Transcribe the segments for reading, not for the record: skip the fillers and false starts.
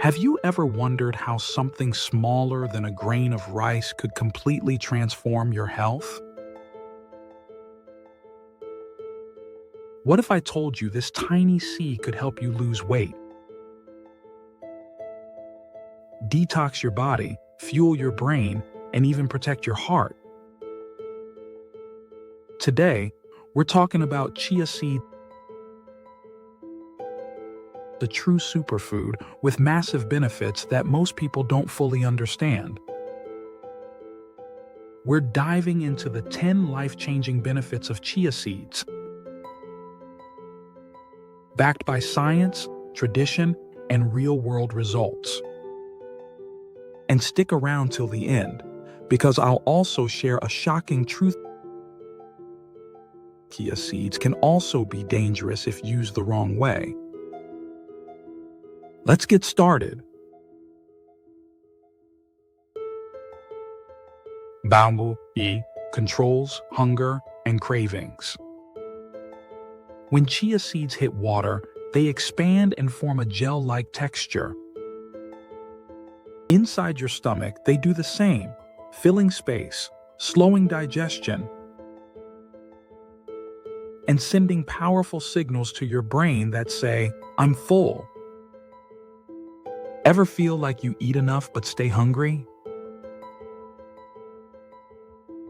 Have you ever wondered how something smaller than a grain of rice could completely transform your health? What if I told you this tiny seed could help you lose weight, detox your body, fuel your brain, and even protect your heart? Today, we're talking about chia seed, the true superfood with massive benefits that most people don't fully understand. We're diving into the 10 life-changing benefits of chia seeds, backed by science, tradition, and real-world results. And stick around till the end, because I'll also share a shocking truth. Chia seeds can also be dangerous if used the wrong way. Let's get started. Bamboo controls hunger and cravings. When chia seeds hit water, they expand and form a gel-like texture. Inside your stomach, they do the same, filling space, slowing digestion, and sending powerful signals to your brain that say, "I'm full." Ever feel like you eat enough but stay hungry?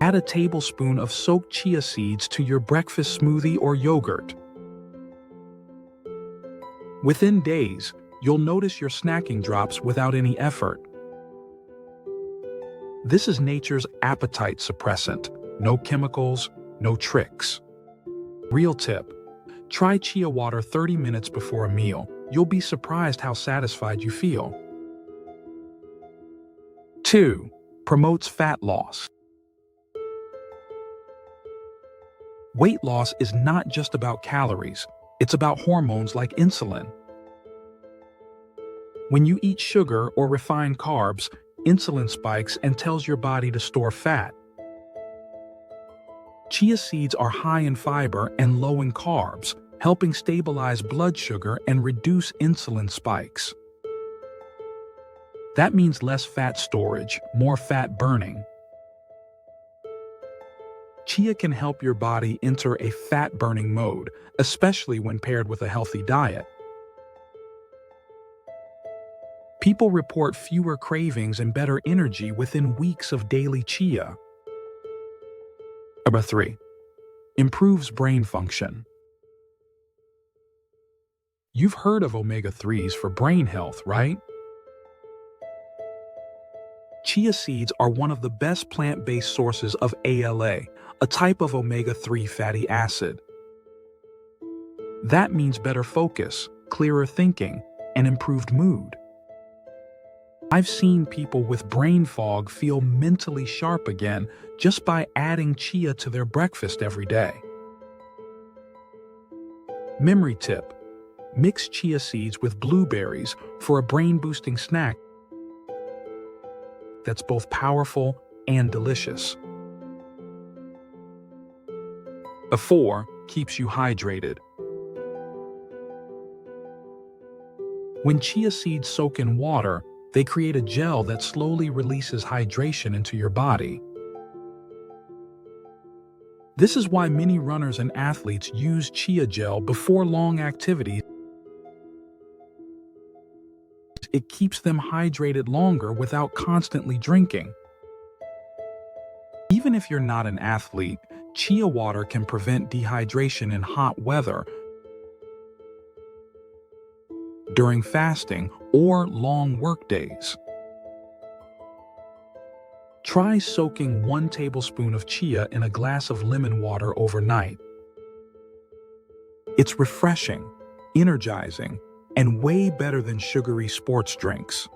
Add a tablespoon of soaked chia seeds to your breakfast smoothie or yogurt. Within days, you'll notice your snacking drops without any effort. This is nature's appetite suppressant. No chemicals, no tricks. Real tip: try chia water 30 minutes before a meal. You'll be surprised how satisfied you feel. 2. Promotes fat loss. Weight loss is not just about calories, it's about hormones like insulin. When you eat sugar or refined carbs, insulin spikes and tells your body to store fat. Chia seeds are high in fiber and low in carbs, helping stabilize blood sugar and reduce insulin spikes. That means less fat storage, more fat burning. Chia can help your body enter a fat-burning mode, especially when paired with a healthy diet. People report fewer cravings and better energy within weeks of daily chia. Number 3. Improves brain function. You've heard of omega-3s for brain health, right? Chia seeds are one of the best plant-based sources of ALA, a type of omega-3 fatty acid. That means better focus, clearer thinking, and improved mood. I've seen people with brain fog feel mentally sharp again just by adding chia to their breakfast every day. Memory tip: mix chia seeds with blueberries for a brain-boosting snack that's both powerful and delicious. 4. Keeps you hydrated. When chia seeds soak in water, they create a gel that slowly releases hydration into your body. This is why many runners and athletes use chia gel before long activities. It keeps them hydrated longer without constantly drinking. Even if you're not an athlete, chia water can prevent dehydration in hot weather, during fasting, or long work days. Try soaking 1 tablespoon of chia in a glass of lemon water overnight. It's refreshing, energizing, and way better than sugary sports drinks.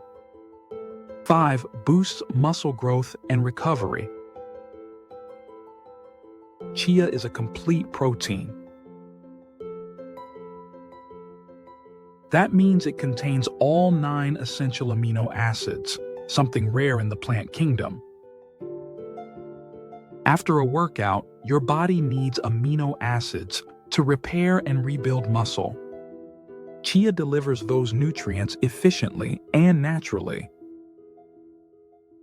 5. Boosts muscle growth and recovery. Chia is a complete protein. That means it contains all 9 essential amino acids, something rare in the plant kingdom. After a workout, your body needs amino acids to repair and rebuild muscle. Chia delivers those nutrients efficiently and naturally.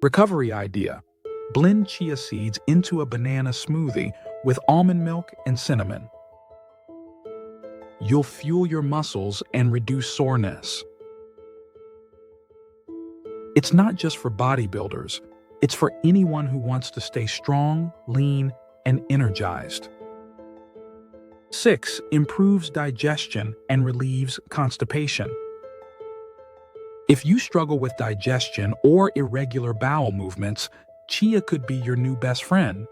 Recovery idea: blend chia seeds into a banana smoothie with almond milk and cinnamon. You'll fuel your muscles and reduce soreness. It's not just for bodybuilders, it's for anyone who wants to stay strong, lean, and energized. 6. Improves digestion and relieves constipation. If you struggle with digestion or irregular bowel movements, chia could be your new best friend.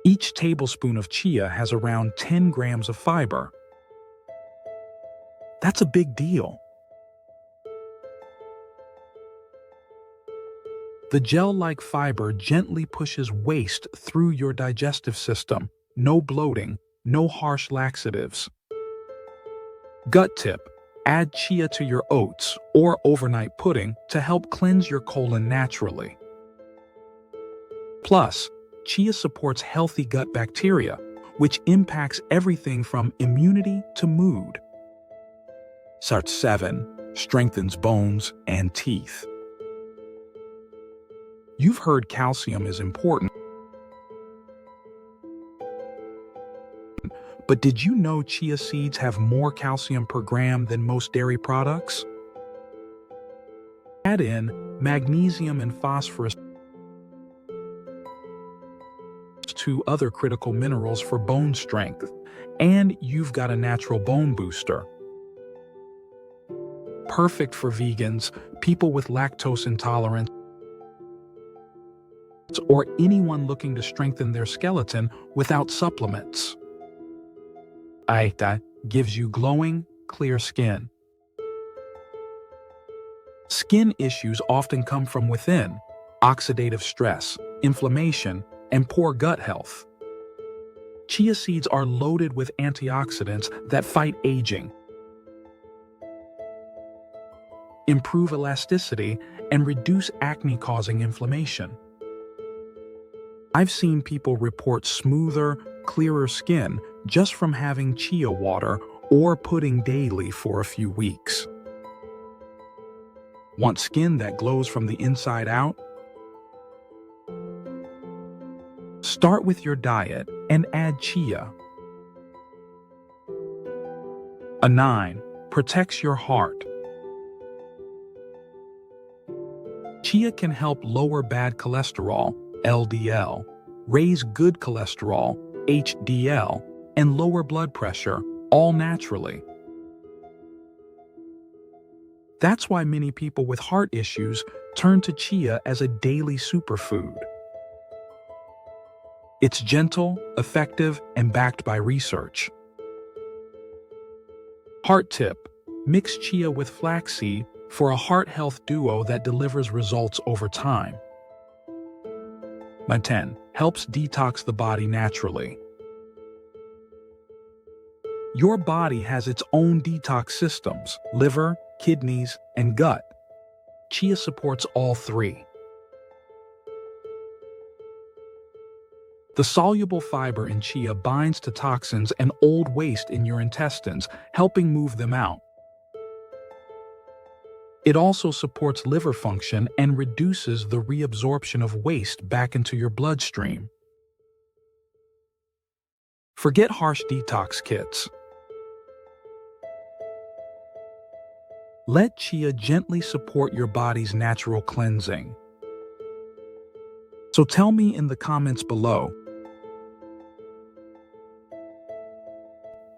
Each tablespoon of chia has around 10 grams of fiber. That's a big deal. The gel-like fiber gently pushes waste through your digestive system. No bloating, no harsh laxatives. Gut tip: add chia to your oats or overnight pudding to help cleanse your colon naturally. Plus, chia supports healthy gut bacteria, which impacts everything from immunity to mood. 7. Strengthens bones and teeth. You've heard calcium is important, but did you know chia seeds have more calcium per gram than most dairy products? Add in magnesium and phosphorus, two other critical minerals for bone strength, and you've got a natural bone booster. Perfect for vegans, people with lactose intolerance, or anyone looking to strengthen their skeleton without supplements. Aita gives you glowing, clear skin. Skin issues often come from within: oxidative stress, inflammation, and poor gut health. Chia seeds are loaded with antioxidants that fight aging, improve elasticity, and reduce acne-causing inflammation. I've seen people report smoother, clearer skin just from having chia water or pudding daily for a few weeks. Want skin that glows from the inside out? Start with your diet and add chia. 9. Protects your heart. Chia can help lower bad cholesterol, LDL, raise good cholesterol, HDL, and lower blood pressure, all naturally. That's why many people with heart issues turn to chia as a daily superfood. It's gentle, effective, and backed by research. Heart tip: mix chia with flaxseed for a heart health duo that delivers results over time. 10. Helps detox the body naturally. Your body has its own detox systems: liver, kidneys, and gut. Chia supports all three. The soluble fiber in chia binds to toxins and old waste in your intestines, helping move them out. It also supports liver function and reduces the reabsorption of waste back into your bloodstream. Forget harsh detox kits. Let chia gently support your body's natural cleansing. So tell me in the comments below,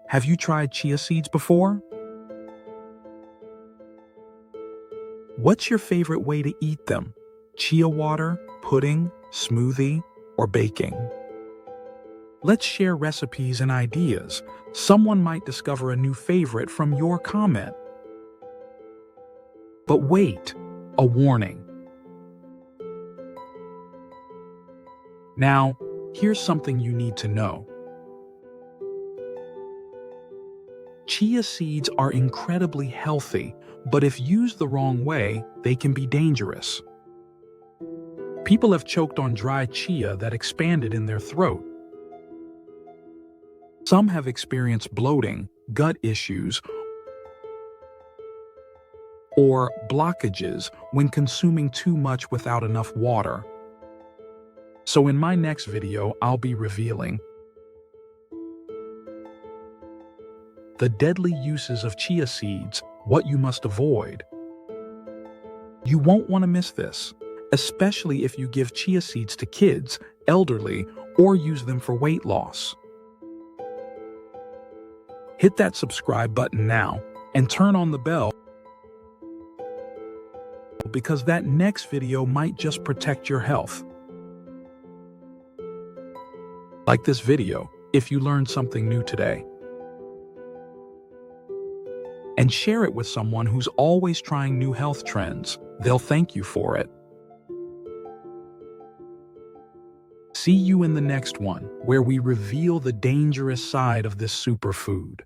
have you tried chia seeds before? What's your favorite way to eat them? Chia water, pudding, smoothie, or baking? Let's share recipes and ideas. Someone might discover a new favorite from your comment. But wait, a warning. Now, here's something you need to know. Chia seeds are incredibly healthy, but if used the wrong way, they can be dangerous. People have choked on dry chia that expanded in their throat. Some have experienced bloating, gut issues, or blockages when consuming too much without enough water. So in my next video, I'll be revealing the deadly uses of chia seeds, what you must avoid. You won't want to miss this, especially if you give chia seeds to kids, elderly, or use them for weight loss. Hit that subscribe button now and turn on the bell, because that next video might just protect your health. Like this video if you learned something new today. And share it with someone who's always trying new health trends. They'll thank you for it. See you in the next one, where we reveal the dangerous side of this superfood.